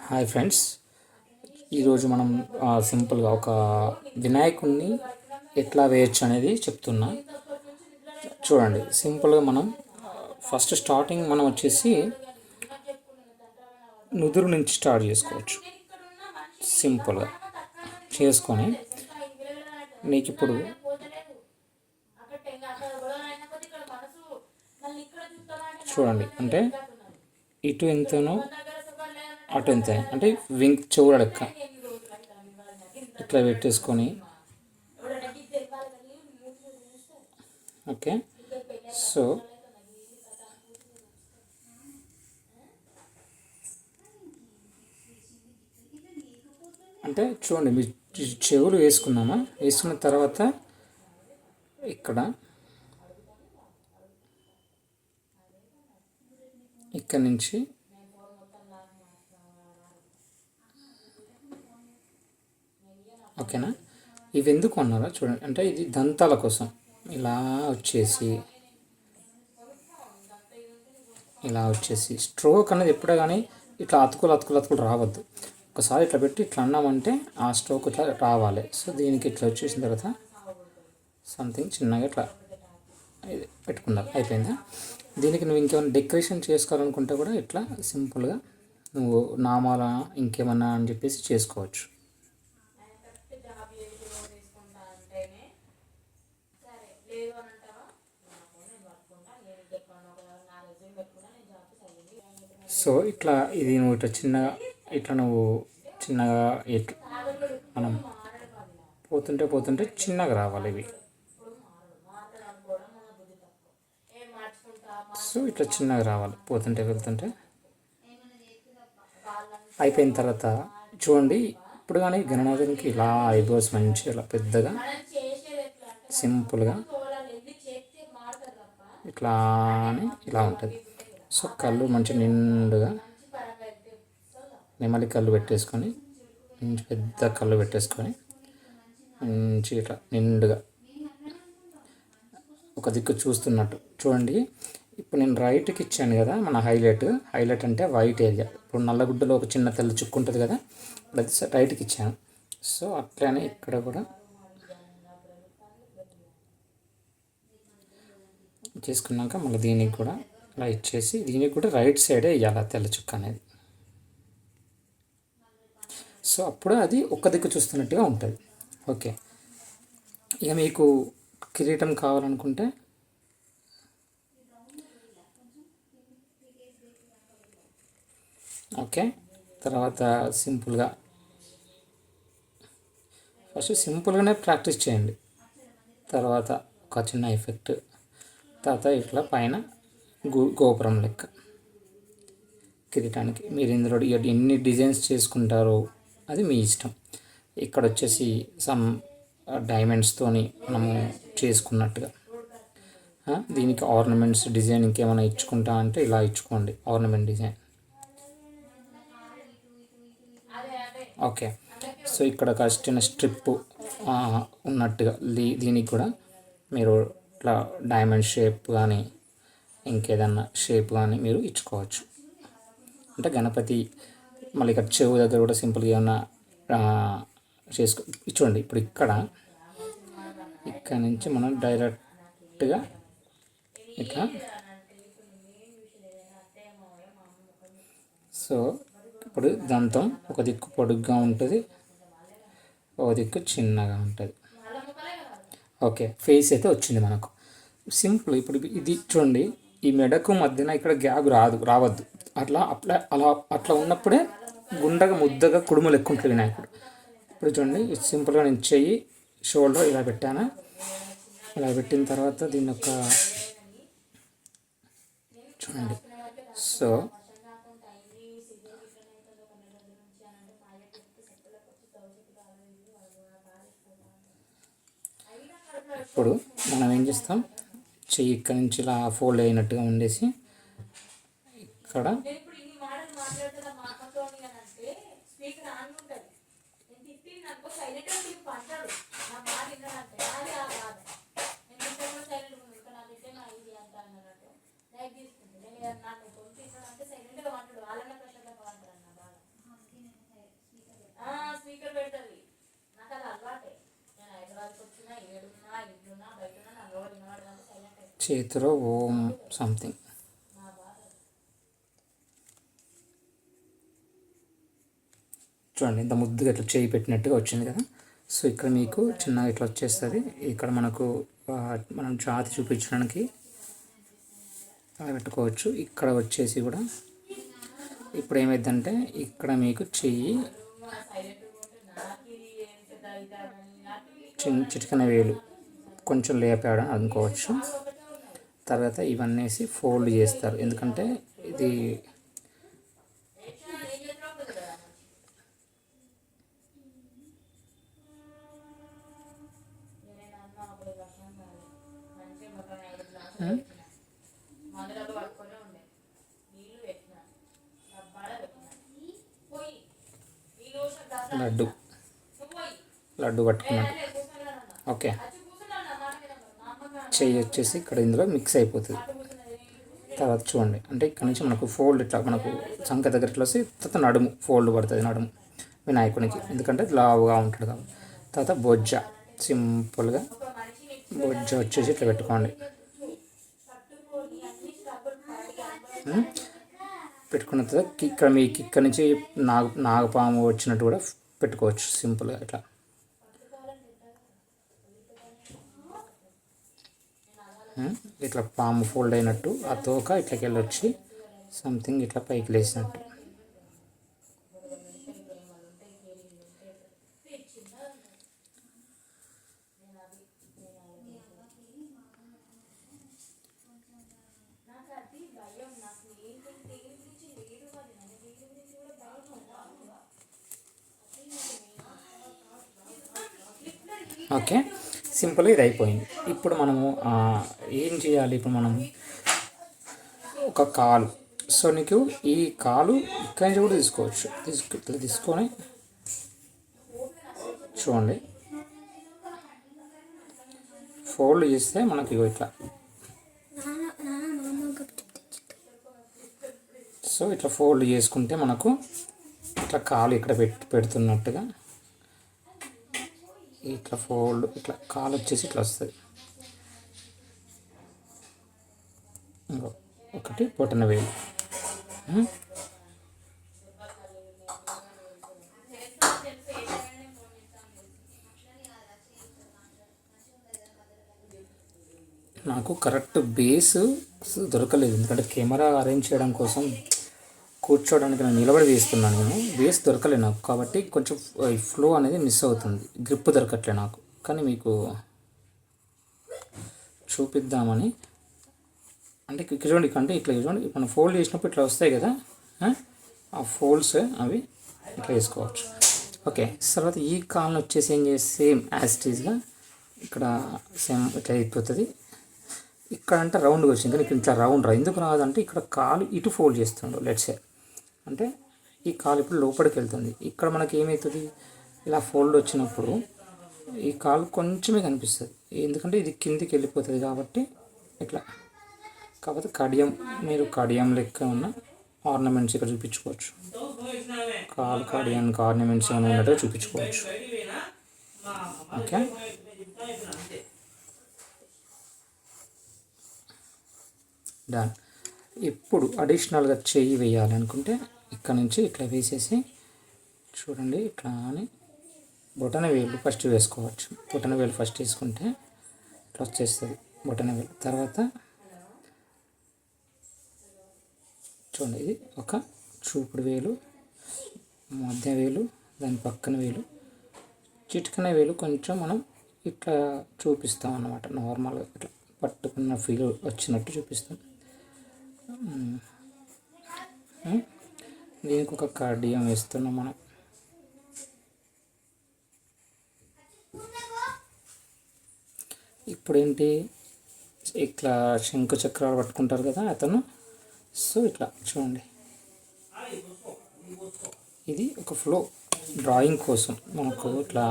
Hi friends, ఈరోజు మనం సింపుల్గా ఒక వినాయకుడిని ఎట్లా వేయచ్చు అనేది చెప్తున్నా. చూడండి, సింపుల్గా మనం ఫస్ట్ స్టార్టింగ్ మనం వచ్చేసి నుదురు నుంచి స్టార్ట్ చేసుకోవచ్చు. సింపుల్గా చేసుకొని నీకు ఇప్పుడు చూడండి, అంటే ఇటు ఎంతనో అటు ఎంత, అంటే వింక్ చెవుల లెక్క ఇట్లా పెట్టేసుకొని, ఓకే. సో అంటే చూడండి, మీ చెవులు వేసుకున్నామా, వేసుకున్న తర్వాత ఇక్కడ నుంచి ఓకేనా. ఇవి ఎందుకు అన్నారా చూడండి, అంటే ఇది దంతాల కోసం ఇలా వచ్చేసి స్ట్రోక్ అనేది ఎప్పుడే కానీ ఇట్లా అతుకులు రావద్దు. ఒకసారి ఇట్లా పెట్టి ఇట్లా అన్నామంటే ఆ స్ట్రోక్ ఇట్లా రావాలి. సో దీనికి ఇట్లా వచ్చేసిన తర్వాత సంథింగ్ చిన్నగా ఇట్లా ఇది పెట్టుకున్నారు, అయిపోయిందా. దీనికి నువ్వు ఇంకేమైనా డెకరేషన్ చేసుకోవాలనుకుంటే కూడా ఇట్లా సింపుల్గా నువ్వు నామాల ఇంకేమన్నా అని చెప్పేసి చేసుకోవచ్చు. సో ఇట్లా ఇది నువ్వు ఇట్లా చిన్నగా మనం పోతుంటే చిన్నగా రావాలి ఇవి. సో ఇట్లా చిన్నగా రావాలి వెళ్తుంటే. అయిపోయిన తర్వాత చూడండి, ఇప్పుడు కానీ గణనాథునికి ఇలా ఐబ్రోస్ మంచిగా ఇలా పెద్దగా సింపుల్గా ఇట్లా అని ఇలా ఉంటుంది. సో కళ్ళు మంచి నిండుగా నెమలి కళ్ళు పెట్టేసుకొని, మంచి పెద్ద కళ్ళు పెట్టేసుకొని మంచి ఇట్లా నిండుగా ఒక దిక్కు చూస్తున్నట్టు చూడండి. ఇప్పుడు నేను రైట్కి ఇచ్చాను కదా, మన హైలైట్ అంటే వైట్ ఏరియా. ఇప్పుడు నల్లగుడ్డలో ఒక చిన్న తెల్ల చుక్కు ఉంటుంది కదా, అది రైట్కి ఇచ్చాను. సో అట్లనే ఇక్కడ కూడా చేసుకున్నాక మళ్ళీ దీనికి కూడా ఇలా ఇచ్చేసి, దీనికి కూడా రైట్ సైడే వేయాలి తెల్ల చుక్క అనేది. సో అప్పుడు అది ఒక్క దిక్కు చూస్తున్నట్టుగా ఉంటుంది. ఓకే, ఇక మీకు కిరీటం కావాలనుకుంటే ఓకే. తర్వాత ఫస్ట్ సింపుల్గానే ప్రాక్టీస్ చేయండి. తర్వాత ఒక చిన్న ఎఫెక్ట్, తర్వాత ఇట్లా పైన గోపురం లెక్క కిరీటానికి. మీరు ఇందులో ఎన్ని డిజైన్స్ చేసుకుంటారో అది మీ ఇష్టం. ఇక్కడ వచ్చేసి సమ్ డైమండ్స్తోని మనము చేసుకున్నట్టుగా, దీనికి ఆర్నమెంట్స్ డిజైన్ ఇంకేమైనా ఇచ్చుకుంటా అంటే ఇలా ఇచ్చుకోండి, ఆర్నమెంట్ డిజైన్. ఓకే. సో ఇక్కడ ఒక చిన్న స్ట్రిప్ ఉన్నట్టుగా దీనికి కూడా మీరు ఇట్లా డైమండ్ షేప్ కానీ ఇంకేదన్నా షేప్ కానీ మీరు ఇచ్చుకోవచ్చు. అంటే గణపతి మళ్ళీ ఇక్కడ చెవు దగ్గర కూడా సింపుల్గా ఏమన్నా చూడండి. ఇప్పుడు ఇక్కడ నుంచి మనం డైరెక్ట్గా ఇట్లా, సో ఇప్పుడు దంతం ఒక దిక్కు పొడుగ్గా ఉంటుంది, ఒక దిక్కు చిన్నగా ఉంటుంది. ఓకే, ఫేస్ అయితే వచ్చింది మనకు సింపుల్. ఇప్పుడు ఇది చూడండి, ఈ మెడకు మధ్యన ఇక్కడ గ్యాప్ రావద్దు. అట్లా ఉన్నప్పుడే గుండగా ముద్దగా కుడుములు ఎక్కువ ఉంటుంది వినాయకుడు. ఇప్పుడు చూడండి, సింపుల్గా నేను చెయ్యి షోల్డర్ ఇలా పెట్టాను. ఇలా పెట్టిన తర్వాత దీన్ని చూడండి. సో ఇప్పుడు మనం ఏం చేస్తాం, చెయ్యి ఇక్కడ నుంచి ఇలా ఫోల్డ్ అయినట్టుగా ఉండేసి ఇక్కడ చేతిలో ఓం సంథింగ్. చూడండి ఇంత ముద్దుగా ఇట్లా చేయి పెట్టినట్టుగా వచ్చింది కదా. సో ఇక్కడ మీకు చిన్నగా ఇట్లా వచ్చేస్తుంది. ఇక్కడ మనకు మనం జాతి చూపించడానికి అలా పెట్టుకోవచ్చు. ఇక్కడ వచ్చేసి కూడా ఇప్పుడు ఏమైందంటే ఇక్కడ మీకు చెయ్యి చిటికన వేలు కొంచెం లేపాడు అనుకోవచ్చు. తర్వాత ఇవన్నీ ఫోల్డ్ చేస్తారు, ఎందుకంటే ఇది లడ్డు పట్టుకున్నట్టు. ఓకే, చెయ్యి వచ్చేసి ఇక్కడ ఇందులో మిక్స్ అయిపోతుంది. తర్వాత చూడండి, అంటే ఇక్కడ నుంచి మనకు ఫోల్డ్ ఇట్లా మనకు సంఖ దగ్గర ఇట్లా వస్తే తర్వాత నడుము ఫోల్డ్ పడుతుంది, నడుము వినాయకునికి, ఎందుకంటే లావుగా ఉంటాడు కాబట్టి. తర్వాత బొజ్జ, సింపుల్గా బొజ్జ వచ్చేసి ఇట్లా పెట్టుకోండి. పెట్టుకున్న తర్వాత ఇక్కడ మీకు ఇక్కడ నుంచి నాగపాము వచ్చినట్టు కూడా పెట్టుకోవచ్చు సింపుల్గా ఇట్లా. ఇట్లా పాము ఫోల్డ్ అయినట్టు ఆ తోక ఇట్లకి వెళ్ళొచ్చి సంథింగ్ ఇట్లా పైకి లేసినట్టు. ఓకే, సింపుల్గా ఇది అయిపోయింది. ఇప్పుడు మనము ఏం చేయాలి? ఇప్పుడు మనం ఒక కాలు, సో నీకు ఈ కాలు ఇక్కడి నుంచి కూడా తీసుకోవచ్చు. ఇట్లా తీసుకొని చూడండి, ఫోల్డ్ చేస్తే మనకి ఇట్లా, సో ఇట్లా ఫోల్డ్ చేసుకుంటే మనకు ఇట్లా కాలు ఇక్కడ పెడుతున్నట్టుగా ఇట్లా ఫోల్డ్, ఇట్లా కాలు వచ్చేసి ఇట్లా వస్తుంది. ఇంకో ఒకటి బొటన వేలు. నాకు కరెక్ట్ బేస్ దొరకలేదు, ఎందుకంటే కెమెరా అరేంజ్ చేయడం కోసం కూర్చోవడానికి నేను నిలబడి వేస్తున్నాను. నేను బేస్ దొరకలేదు నాకు, కాబట్టి కొంచెం ఫ్లో అనేది మిస్ అవుతుంది, గ్రిప్ దొరకట్లే నాకు. కానీ మీకు చూపిద్దామని, అంటే చూడండి, అంటే ఇట్లా చూడండి, మనం ఫోల్డ్ చేసినప్పుడు ఇట్లా వస్తాయి కదా, ఆ ఫోల్డ్స్ అవి ఇట్లా వేసుకోవచ్చు. ఓకే, తర్వాత ఈ కాల్ని వచ్చేసి ఏం చేసి సేమ్ యాస్టీజ్గా ఇక్కడ సేమ్ ఇట్లా అయిపోతుంది. ఇక్కడ అంటే రౌండ్గా వచ్చింది, కానీ ఇక్కడ ఇట్లా రౌండ్ ఎందుకు రాదంటే ఇక్కడ కాలు ఇటు ఫోల్డ్ చేస్తుండవు. లెట్స్ సే అంటే ఈ కాలు ఇప్పుడు లోపలికి వెళ్తుంది. ఇక్కడ మనకి ఏమవుతుంది, ఇలా ఫోల్డ్ వచ్చినప్పుడు ఈ కాలు కొంచెమే కనిపిస్తుంది, ఎందుకంటే ఇది కిందికి వెళ్ళిపోతుంది కాబట్టి ఇట్లా. కాకపోతే కడియం, మీరు కడియం లెక్క ఉన్న ఆర్నమెంట్స్ ఇక్కడ చూపించుకోవచ్చు, కాలు కడియానికి ఆర్నమెంట్స్ ఏమైనా ఉన్నట్టుగా చూపించుకోవచ్చు. Okay, done. ఇప్పుడు అడిషనల్గా చెయ్యి వేయాలనుకుంటే ఇక్కడ నుంచి ఇట్లా వేసేసి చూడండి, ఇట్లా అని బొటన వేలు ఫస్ట్ వేసుకోవచ్చు. బొటన వేలు ఫస్ట్ వేసుకుంటే ఇట్లా వచ్చేస్తుంది బొటన వేలు. తర్వాత చూడండి, ఇది ఒక చూపుడు వేలు, మధ్య వేలు, దాని పక్కన వేలు, చిటికన వేలు కొంచెం మనం ఇట్లా చూపిస్తాం అన్నమాట. నార్మల్గా ఇట్లా పట్టుకున్న ఫీల్ వచ్చినట్టు చూపిస్తాం. దీనికి ఒక కడియం వేస్తున్నాం మనం. ఇప్పుడు ఏంటి, ఇట్లా శంకు చక్రాలు పట్టుకుంటారు కదా అతను, సో ఇట్లా చూడండి, ఇది ఒక ఫ్లో డ్రాయింగ్ కోసం మనకు ఇట్లా.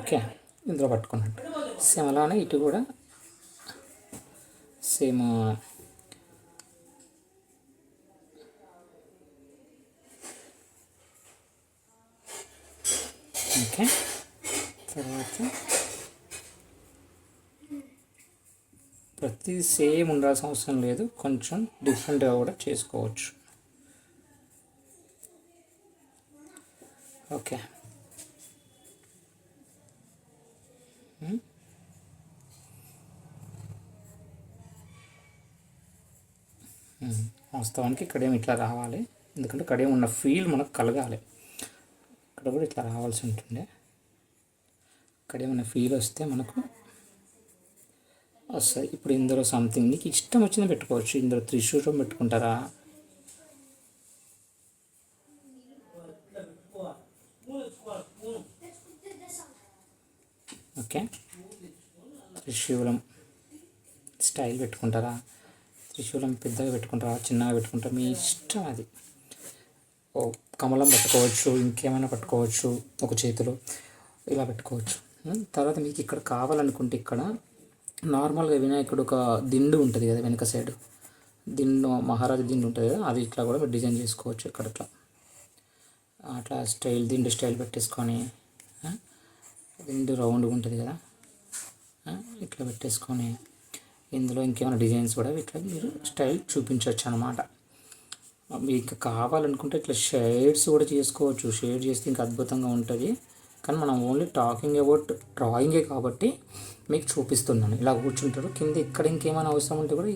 ఓకే, ఇందులో పట్టుకున్నట్టు సేమ్ అలానే ఇటు కూడా సేమ్. ఓకే, తర్వాత ప్రతి సేమ్ ఉండాల్సిన అవసరం లేదు, కొంచెం డిఫరెంట్గా కూడా చేసుకోవచ్చు. ఓకే, వాస్తవానికి ఇక్కడేమి ఇట్లా రావాలి, ఎందుకంటే ఇక్కడేమి ఉన్న ఫీల్ మనకు కలగాలి. ఇక్కడ కూడా ఇట్లా రావాల్సి ఉంటుండే, ఇక్కడేమన్నా ఫీల్ వస్తే మనకు వస్తుంది. ఇప్పుడు ఇందులో సంథింగ్ నీకు ఇష్టం వచ్చింది పెట్టుకోవచ్చు. ఇందులో త్రిశూలం పెట్టుకుంటారా, ఓకే, త్రిశూలం స్టైల్ పెట్టుకుంటారా, త్రిశూలం పెద్దగా పెట్టుకుంటారా, చిన్నగా పెట్టుకుంటారా, మీ ఇష్టం అది. ఓ కమలం పట్టుకోవచ్చు, ఇంకేమైనా పట్టుకోవచ్చు, ఒక చేతిలో ఇలా పెట్టుకోవచ్చు. తర్వాత మీకు ఇక్కడ కావాలనుకుంటే ఇక్కడ నార్మల్గా వినాయకుడు ఒక దిండు ఉంటుంది కదా వెనక సైడ్, దిండు మహారాజు దిండు ఉంటుంది కదా, అది ఇట్లా కూడా డిజైన్ చేసుకోవచ్చు. ఇక్కడ ఇట్లా అట్లా స్టైల్ దిండు స్టైల్ పెట్టేసుకొని, దిండు రౌండ్గా ఉంటుంది కదా, ఇట్లా పెట్టేసుకొని ఇందులో ఇంకేమైనా డిజైన్స్ కూడా ఇట్లా మీరు స్టైల్ చూపించవచ్చు అన్నమాట. మీకు కావాలనుకుంటే ఇట్లా షేడ్స్ కూడా చేసుకోవచ్చు. షేడ్ చేస్తే ఇంకా అద్భుతంగా ఉంటుంది. కానీ మనం ఓన్లీ టాకింగ్ అబౌట్ డ్రాయింగే కాబట్టి మీకు చూపిస్తున్నాను. ఇలా కూర్చుంటారు కింద, ఇక్కడ ఇంకేమైనా అవసరం ఉంటే కూడా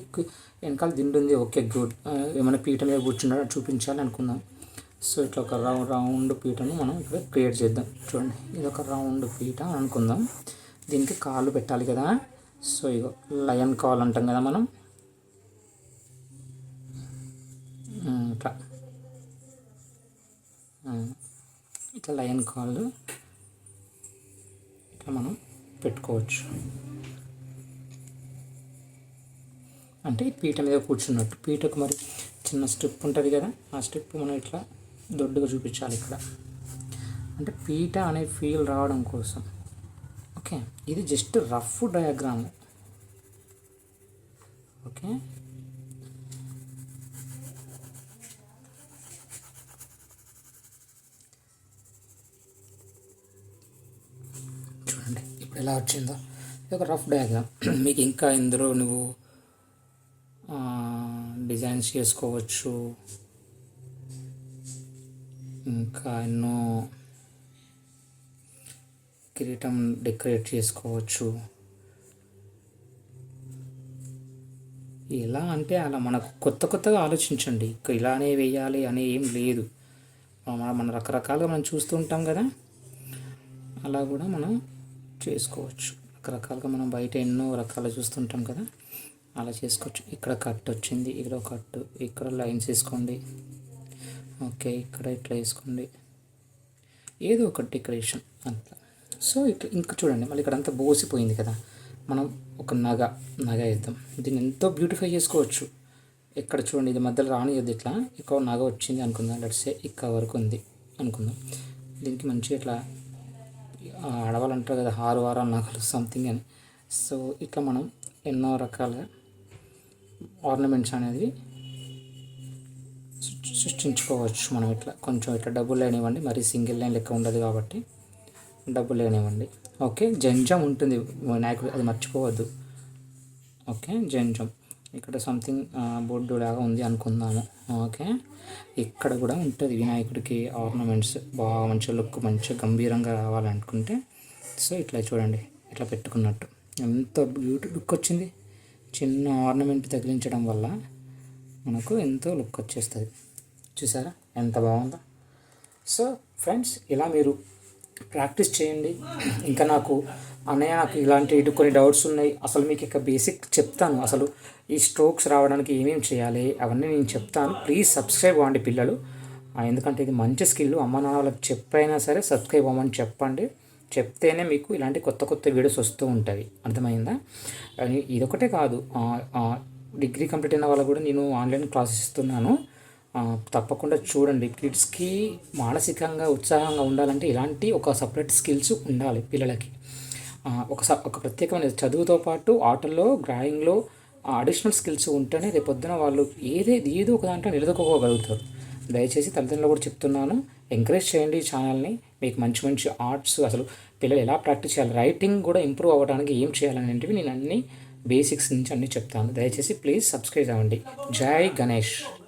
వెనకాల దిండు ఉంది, ఓకే గుడ్. ఏమైనా పీట మీద కూర్చున్నారో చూపించాలి అనుకుందాం. సో ఇట్లా ఒక రౌండ్ పీటను మనం ఇక్కడ క్రియేట్ చేద్దాం. చూడండి, ఇది ఒక రౌండ్ పీట అనుకుందాం. దీనికి కాళ్ళు పెట్టాలి కదా. సో ఇగో లయన్ కాల్ అంటాం కదా మనం, ఇట్లా ఇట్లా లయన్ కాళ్ళు ఇట్లా మనం పెట్టుకోవచ్చు. అంటే పీట మీద కూర్చున్నట్టు. పీటకు మరి చిన్న స్టెప్ ఉంటుంది కదా, ఆ స్టెప్ మనం ఇట్లా దొడ్డుగా చూపించాలి ఇక్కడ, అంటే పీట అనే ఫీల్ రావడం కోసం. ఓకే, ఇది జస్ట్ రఫ్ డయాగ్రామ్. ఓకే, చూడండి ఇప్పుడు ఎలా వచ్చిందో. ఇది ఒక రఫ్ డయాగ్రామ్. మీకు ఇంకా ఇందులో నువ్వు డిజైన్స్ చేసుకోవచ్చు, ఇంకా ఎన్నో కిరీటం డెకరేట్ చేసుకోవచ్చు. ఎలా అంటే అలా మనకు కొత్తగా ఆలోచించండి. ఇలానే వేయాలి అని ఏం లేదు. మన రకరకాలుగా మనం చూస్తూ ఉంటాం కదా, అలా కూడా మనం చేసుకోవచ్చు. రకరకాలుగా మనం బయట ఎన్నో రకాలు చూస్తుంటాం కదా, అలా చేసుకోవచ్చు. ఇక్కడ కట్ వచ్చింది, ఇక్కడ కట్, ఇక్కడ లైన్స్ వేసుకోండి. ఓకే, ఇక్కడ ఇట్లా వేసుకోండి, ఏదో ఒక డెకరేషన్ అంతా. సో ఇట్లా ఇంకా చూడండి, మళ్ళీ ఇక్కడ అంతా బోసిపోయింది కదా, మనం ఒక నగ వేద్దాం. దీన్ని ఎంతో బ్యూటిఫై చేసుకోవచ్చు. ఇక్కడ చూడండి, ఇది మధ్యలో రానియద్దు. ఇట్లా ఇక్కడ నగ వచ్చింది అనుకుందాం, లెట్సే ఇక్కడ వరకు ఉంది అనుకుందాం. దీనికి మంచిగా ఇట్లా ఆడవాళ్ళు అంటారు కదా, 6 వారాల నగలు సంథింగ్ అని. సో ఇట్లా మనం ఎన్నో రకాలుగా ఆర్నమెంట్స్ అనేది సృష్టించుకోవచ్చు. మనం ఇట్లా కొంచెం ఇట్లా డబుల్ లైన్ ఇవ్వండి, మరి సింగిల్ లైన్ లెక్క ఉండదు కాబట్టి డబుల్ లైన్ ఇవ్వండి. ఓకే, జంజం ఉంటుంది వినాయకుడు, అది మర్చిపోవద్దు. ఓకే, జంజం ఇక్కడ సంథింగ్ బొడ్డు లాగా ఉంది అనుకుందాము. ఓకే, ఇక్కడ కూడా ఉంటుంది వినాయకుడికి ఆర్నమెంట్స్, బాగా మంచిగా లుక్, మంచిగా గంభీరంగా రావాలనుకుంటే సో ఇట్లా చూడండి, ఇట్లా పెట్టుకున్నట్టు ఎంత బ్యూటీ లుక్ వచ్చింది. చిన్న ఆర్నమెంట్ తగిలించడం వల్ల మనకు ఎంతో లుక్ వచ్చేస్తుంది. చూసారా ఎంత బాగుందో. సో ఫ్రెండ్స్, ఇలా మీరు ప్రాక్టీస్ చేయండి. ఇంకా నాకు ఇలాంటి కొన్ని డౌట్స్ ఉన్నాయి. అసలు మీకు ఇక బేసిక్ చెప్తాను. అసలు ఈ స్ట్రోక్స్ రావడానికి ఏమేమి చేయాలి అవన్నీ నేను చెప్తాను. ప్లీజ్ సబ్స్క్రైబ్ అవ్వండి పిల్లలు, ఎందుకంటే ఇది మంచి స్కిల్. అమ్మ నాన్న వాళ్ళకి చెప్పైనా సరే సబ్స్క్రైబ్ అవ్వమని చెప్పండి. చెప్తేనే మీకు ఇలాంటి కొత్త వీడియోస్ వస్తూ ఉంటాయి. అర్థమైందా? ఇదొకటే కాదు, డిగ్రీ కంప్లీట్ అయిన వాళ్ళకు కూడా నేను ఆన్లైన్ క్లాసెస్ ఇస్తున్నాను. తప్పకుండా చూడండి. కిడ్స్కి మానసికంగా ఉత్సాహంగా ఉండాలంటే ఇలాంటి ఒక సపరేట్ స్కిల్స్ ఉండాలి పిల్లలకి. ఒక ప్రత్యేకమైన చదువుతో పాటు ఆటల్లో, డ్రాయింగ్లో అడిషనల్ స్కిల్స్ ఉంటేనే రేపొద్దున వాళ్ళు ఏదో ఒక దాంట్లో నిలదొక్కుకోగలుగుతారు. దయచేసి తల్లిదండ్రులు కూడా చెప్తున్నాను, ఎంకరేజ్ చేయండి ఈ ఛానల్ని. మీకు మంచి ఆర్ట్స్, అసలు పిల్లలు ఎలా ప్రాక్టీస్ చేయాలి, రైటింగ్ కూడా ఇంప్రూవ్ అవ్వడానికి ఏం చేయాలనేటివి నేను అన్నీ బేసిక్స్ నుంచి అన్నీ చెప్తాను. దయచేసి ప్లీజ్ సబ్స్క్రైబ్ అవ్వండి. జై గణేష్.